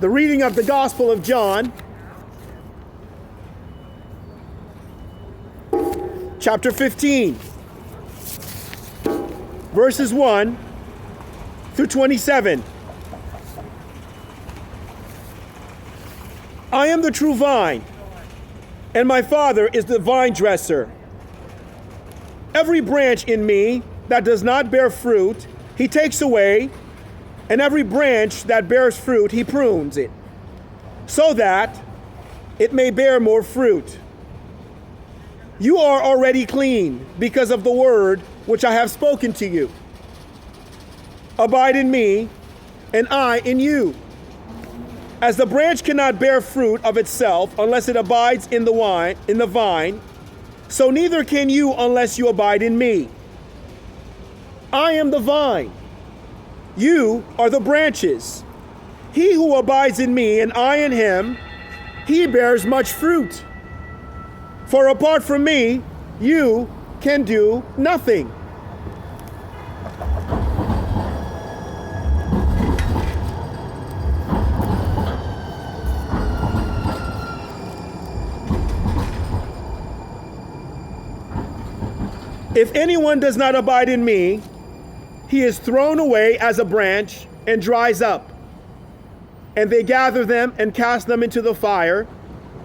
The reading of the Gospel of John, chapter 15, verses 1 through 27. I am the true vine, and my Father is the vine dresser. Every branch in me that does not bear fruit, he takes away, and every branch that bears fruit, he prunes it, so that it may bear more fruit. You are already clean because of the word which I have spoken to you. Abide in me, and I in you. As the branch cannot bear fruit of itself unless it abides in the vine, so neither can you unless you abide in me. I am the vine. You are the branches. He who abides in me and I in him, he bears much fruit. For apart from me, you can do nothing. If anyone does not abide in me, he is thrown away as a branch and dries up. And they gather them and cast them into the fire,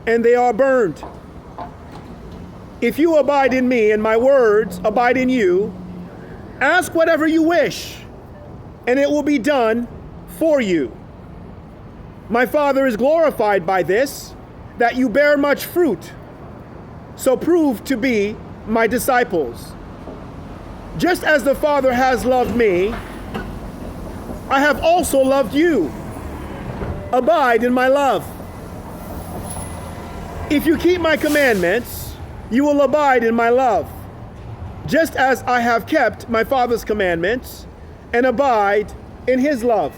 and they are burned. If you abide in me and my words abide in you, ask whatever you wish, and it will be done for you. My Father is glorified by this, that you bear much fruit. So prove to be my disciples. Just as the Father has loved me, I have also loved you. Abide in my love. If you keep my commandments, you will abide in my love, just as I have kept my Father's commandments and abide in his love.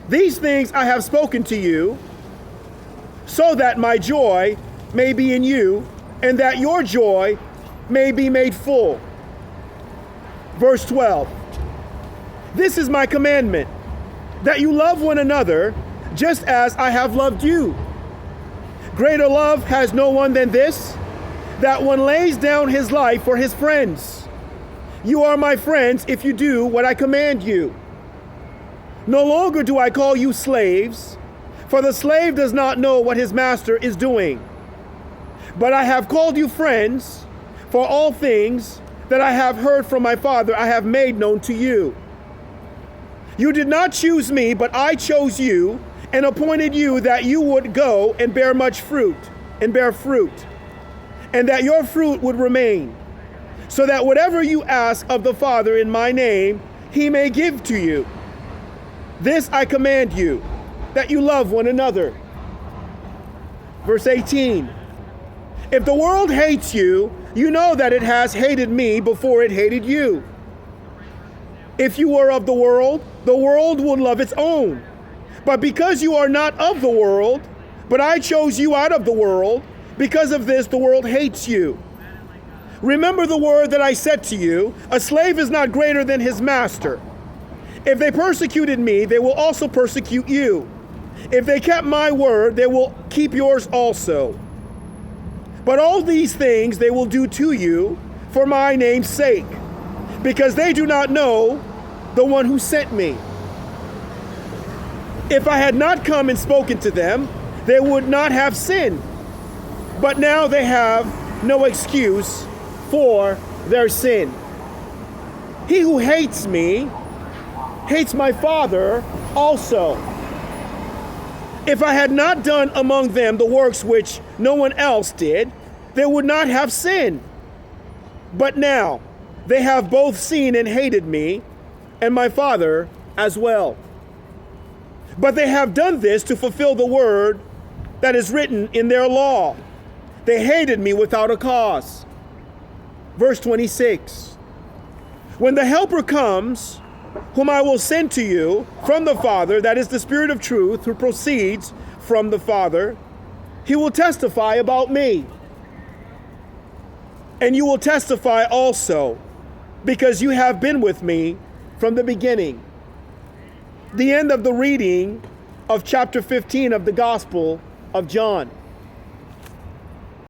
These things I have spoken to you, so that my joy may be in you, and that your joy may be made full. Verse 12. This is my commandment, that you love one another just as I have loved you. Greater love has no one than this, that one lays down his life for his friends. You are my friends if you do what I command you. No longer do I call you slaves, for the slave does not know what his master is doing. But I have called you friends, for all things that I have heard from my Father I have made known to you. You did not choose me, but I chose you and appointed you that you would go and bear much fruit, and bear fruit, and that your fruit would remain, so that whatever you ask of the Father in my name, he may give to you. This I command you, that you love one another. Verse 18. If the world hates you, you know that it has hated me before it hated you. If you were of the world would love its own. But because you are not of the world, but I chose you out of the world, because of this the world hates you. Remember the word that I said to you, a slave is not greater than his master. If they persecuted me, they will also persecute you. If they kept my word, they will keep yours also. But all these things they will do to you for my name's sake, because they do not know the one who sent me. If I had not come and spoken to them, they would not have sinned. But now they have no excuse for their sin. He who hates me hates my Father also. If I had not done among them the works which no one else did, they would not have sinned. But now they have both seen and hated me, and my Father as well. But they have done this to fulfill the word that is written in their law. They hated me without a cause. Verse 26. When the Helper comes, whom I will send to you from the Father, that is the Spirit of truth, who proceeds from the Father, he will testify about me. And you will testify also, because you have been with me from the beginning. The end of the reading of chapter 15 of the Gospel of John.